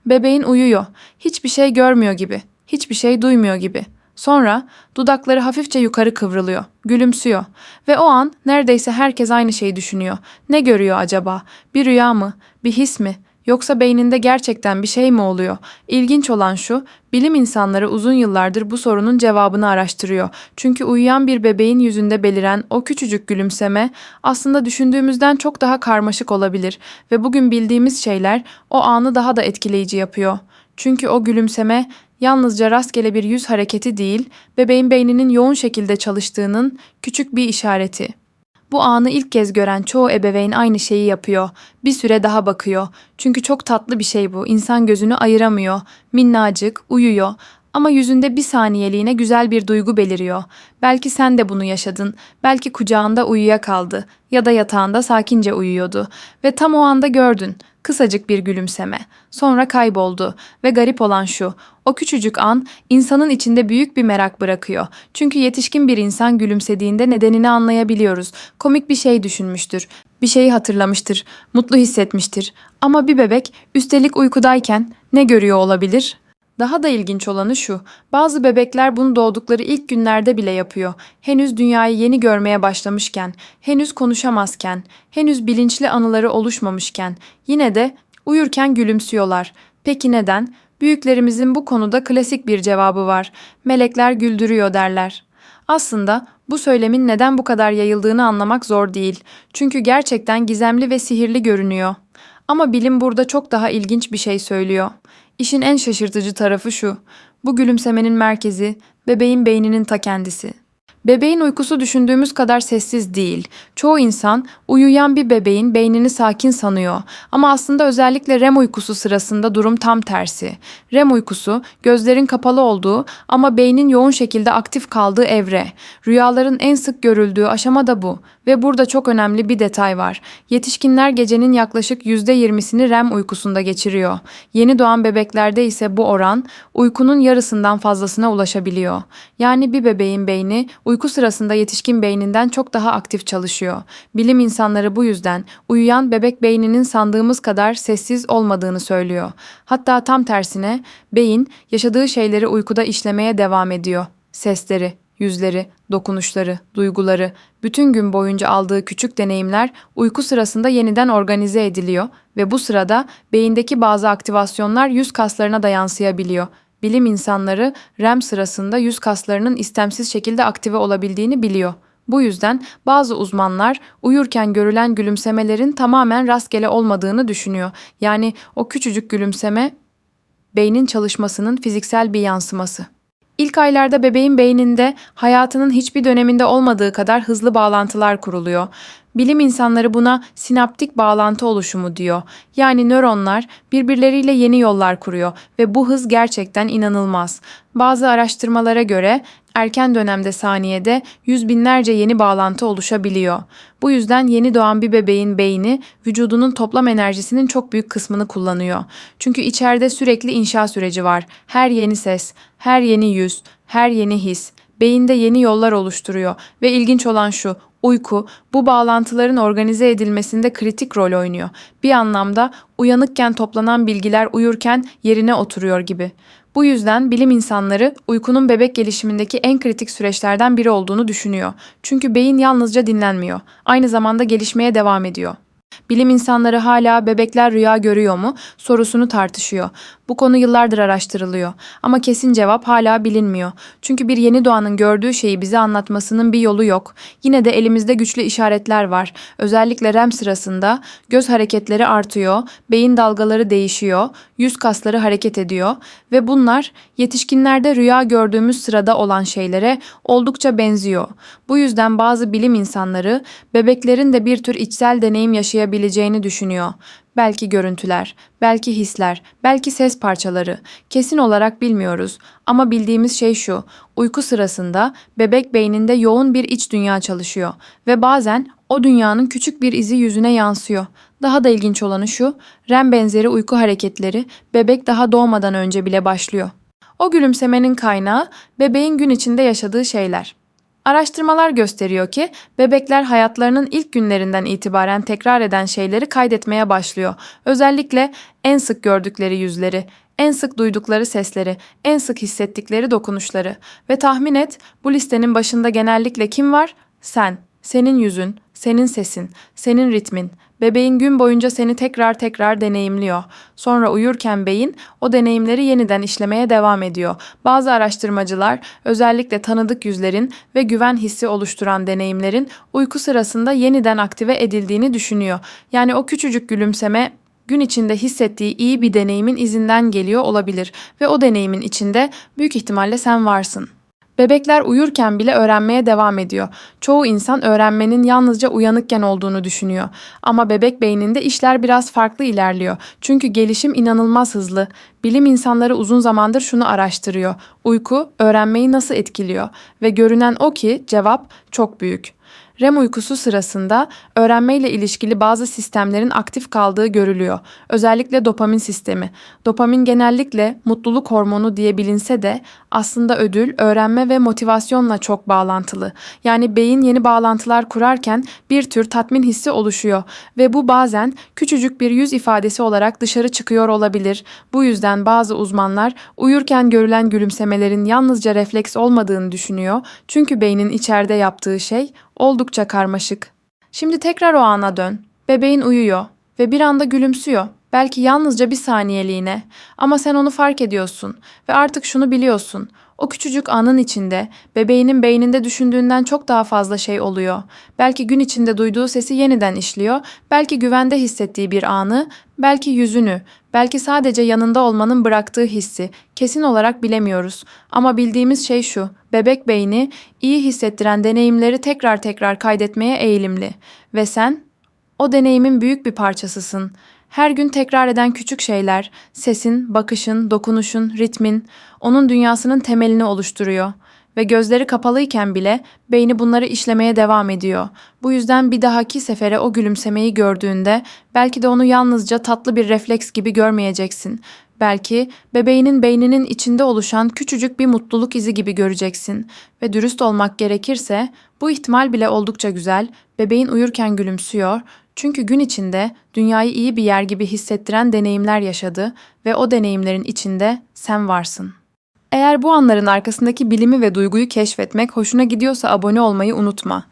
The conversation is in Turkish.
Bebeğin uyuyor. Hiçbir şey görmüyor gibi. Hiçbir şey duymuyor gibi. Sonra dudakları hafifçe yukarı kıvrılıyor. Gülümsüyor. Ve o an neredeyse herkes aynı şeyi düşünüyor. Ne görüyor acaba? Bir rüya mı? Bir his mi? Yoksa beyninde gerçekten bir şey mi oluyor? İlginç olan şu, bilim insanları uzun yıllardır bu sorunun cevabını araştırıyor. Çünkü uyuyan bir bebeğin yüzünde beliren o küçücük gülümseme aslında düşündüğümüzden çok daha karmaşık olabilir ve bugün bildiğimiz şeyler o anı daha da etkileyici yapıyor. Çünkü o gülümseme yalnızca rastgele bir yüz hareketi değil, bebeğin beyninin yoğun şekilde çalıştığının küçük bir işareti. Bu anı ilk kez gören çoğu ebeveyn aynı şeyi yapıyor. Bir süre daha bakıyor. Çünkü çok tatlı bir şey bu. İnsan gözünü ayıramıyor. Minnacık, uyuyor. Ama yüzünde bir saniyeliğine güzel bir duygu beliriyor. Belki sen de bunu yaşadın. Belki kucağında uyuyakaldı. Ya da yatağında sakince uyuyordu. Ve tam o anda gördün. Kısacık bir gülümseme. Sonra kayboldu. Ve garip olan şu. O küçücük an insanın içinde büyük bir merak bırakıyor. Çünkü yetişkin bir insan gülümsediğinde nedenini anlayabiliyoruz. Komik bir şey düşünmüştür. Bir şeyi hatırlamıştır. Mutlu hissetmiştir. Ama bir bebek üstelik uykudayken ne görüyor olabilir? Daha da ilginç olanı şu, bazı bebekler bunu doğdukları ilk günlerde bile yapıyor. Henüz dünyayı yeni görmeye başlamışken, henüz konuşamazken, henüz bilinçli anıları oluşmamışken, yine de uyurken gülümsüyorlar. Peki neden? Büyüklerimizin bu konuda klasik bir cevabı var. Melekler güldürüyor derler. Aslında bu söylemin neden bu kadar yayıldığını anlamak zor değil. Çünkü gerçekten gizemli ve sihirli görünüyor. Ama bilim burada çok daha ilginç bir şey söylüyor. İşin en şaşırtıcı tarafı şu. Bu gülümsemenin merkezi, bebeğin beyninin ta kendisi. Bebeğin uykusu düşündüğümüz kadar sessiz değil. Çoğu insan uyuyan bir bebeğin beynini sakin sanıyor. Ama aslında özellikle REM uykusu sırasında durum tam tersi. REM uykusu gözlerin kapalı olduğu ama beynin yoğun şekilde aktif kaldığı evre. Rüyaların en sık görüldüğü aşama da bu. Ve burada çok önemli bir detay var. Yetişkinler gecenin yaklaşık %20'sini REM uykusunda geçiriyor. Yeni doğan bebeklerde ise bu oran uykunun yarısından fazlasına ulaşabiliyor. Yani bir bebeğin beyni uyku sırasında yetişkin beyninden çok daha aktif çalışıyor. Bilim insanları bu yüzden uyuyan bebek beyninin sandığımız kadar sessiz olmadığını söylüyor. Hatta tam tersine beyin yaşadığı şeyleri uykuda işlemeye devam ediyor. Sesleri, yüzleri, dokunuşları, duyguları, bütün gün boyunca aldığı küçük deneyimler uyku sırasında yeniden organize ediliyor ve bu sırada beyindeki bazı aktivasyonlar yüz kaslarına da yansıyabiliyor. Bilim insanları REM sırasında yüz kaslarının istemsiz şekilde aktive olabildiğini biliyor. Bu yüzden bazı uzmanlar uyurken görülen gülümsemelerin tamamen rastgele olmadığını düşünüyor. Yani o küçücük gülümseme beynin çalışmasının fiziksel bir yansıması. İlk aylarda bebeğin beyninde hayatının hiçbir döneminde olmadığı kadar hızlı bağlantılar kuruluyor. Bilim insanları buna sinaptik bağlantı oluşumu diyor. Yani nöronlar birbirleriyle yeni yollar kuruyor ve bu hız gerçekten inanılmaz. Bazı araştırmalara göre erken dönemde saniyede yüz binlerce yeni bağlantı oluşabiliyor. Bu yüzden yeni doğan bir bebeğin beyni vücudunun toplam enerjisinin çok büyük kısmını kullanıyor. Çünkü içeride sürekli inşa süreci var. Her yeni ses, her yeni yüz, her yeni his beyinde yeni yollar oluşturuyor ve ilginç olan şu, uyku bu bağlantıların organize edilmesinde kritik rol oynuyor. Bir anlamda uyanıkken toplanan bilgiler uyurken yerine oturuyor gibi. Bu yüzden bilim insanları uykunun bebek gelişimindeki en kritik süreçlerden biri olduğunu düşünüyor. Çünkü beyin yalnızca dinlenmiyor, aynı zamanda gelişmeye devam ediyor. Bilim insanları hala bebekler rüya görüyor mu sorusunu tartışıyor. Bu konu yıllardır araştırılıyor ama kesin cevap hala bilinmiyor. Çünkü bir yeni doğanın gördüğü şeyi bize anlatmasının bir yolu yok. Yine de elimizde güçlü işaretler var. Özellikle REM sırasında göz hareketleri artıyor, beyin dalgaları değişiyor, yüz kasları hareket ediyor ve bunlar yetişkinlerde rüya gördüğümüz sırada olan şeylere oldukça benziyor. Bu yüzden bazı bilim insanları bebeklerin de bir tür içsel deneyim yaşayabileceğini düşünüyor. Belki görüntüler, belki hisler, belki ses parçaları. Kesin olarak bilmiyoruz ama bildiğimiz şey şu. Uyku sırasında bebek beyninde yoğun bir iç dünya çalışıyor ve bazen o dünyanın küçük bir izi yüzüne yansıyor. Daha da ilginç olanı şu, REM benzeri uyku hareketleri bebek daha doğmadan önce bile başlıyor. O gülümsemenin kaynağı bebeğin gün içinde yaşadığı şeyler. Araştırmalar gösteriyor ki bebekler hayatlarının ilk günlerinden itibaren tekrar eden şeyleri kaydetmeye başlıyor. Özellikle en sık gördükleri yüzleri, en sık duydukları sesleri, en sık hissettikleri dokunuşları. Ve tahmin et, bu listenin başında genellikle kim var? Sen. Senin yüzün, senin sesin, senin ritmin. Bebeğin gün boyunca seni tekrar tekrar deneyimliyor. Sonra uyurken beyin o deneyimleri yeniden işlemeye devam ediyor. Bazı araştırmacılar özellikle tanıdık yüzlerin ve güven hissi oluşturan deneyimlerin uyku sırasında yeniden aktive edildiğini düşünüyor. Yani o küçücük gülümseme gün içinde hissettiği iyi bir deneyimin izinden geliyor olabilir ve o deneyimin içinde büyük ihtimalle sen varsın. Bebekler uyurken bile öğrenmeye devam ediyor. Çoğu insan öğrenmenin yalnızca uyanıkken olduğunu düşünüyor. Ama bebek beyninde işler biraz farklı ilerliyor. Çünkü gelişim inanılmaz hızlı. Bilim insanları uzun zamandır şunu araştırıyor. Uyku öğrenmeyi nasıl etkiliyor? Ve görünen o ki cevap çok büyük. REM uykusu sırasında öğrenmeyle ilişkili bazı sistemlerin aktif kaldığı görülüyor. Özellikle dopamin sistemi. Dopamin genellikle mutluluk hormonu diye bilinse de aslında ödül, öğrenme ve motivasyonla çok bağlantılı. Yani beyin yeni bağlantılar kurarken bir tür tatmin hissi oluşuyor ve bu bazen küçücük bir yüz ifadesi olarak dışarı çıkıyor olabilir. Bu yüzden bazı uzmanlar uyurken görülen gülümsemelerin yalnızca refleks olmadığını düşünüyor. Çünkü beynin içeride yaptığı şey oldukça karmaşık. Şimdi tekrar o ana dön. Bebeğin uyuyor ve bir anda gülümsüyor. Belki yalnızca bir saniyeliğine ama sen onu fark ediyorsun ve artık şunu biliyorsun. O küçücük anın içinde bebeğinin beyninde düşündüğünden çok daha fazla şey oluyor. Belki gün içinde duyduğu sesi yeniden işliyor, belki güvende hissettiği bir anı, belki yüzünü, belki sadece yanında olmanın bıraktığı hissi. Kesin olarak bilemiyoruz. Ama bildiğimiz şey şu, bebek beyni iyi hissettiren deneyimleri tekrar tekrar kaydetmeye eğilimli. Ve sen o deneyimin büyük bir parçasısın. Her gün tekrar eden küçük şeyler, sesin, bakışın, dokunuşun, ritmin, onun dünyasının temelini oluşturuyor. Ve gözleri kapalıyken bile beyni bunları işlemeye devam ediyor. Bu yüzden bir dahaki sefere o gülümsemeyi gördüğünde belki de onu yalnızca tatlı bir refleks gibi görmeyeceksin. Belki bebeğinin beyninin içinde oluşan küçücük bir mutluluk izi gibi göreceksin. Ve dürüst olmak gerekirse bu ihtimal bile oldukça güzel. Bebeğin uyurken gülümsüyor. Çünkü gün içinde dünyayı iyi bir yer gibi hissettiren deneyimler yaşadı ve o deneyimlerin içinde sen varsın. Eğer bu anların arkasındaki bilimi ve duyguyu keşfetmek hoşuna gidiyorsa abone olmayı unutma.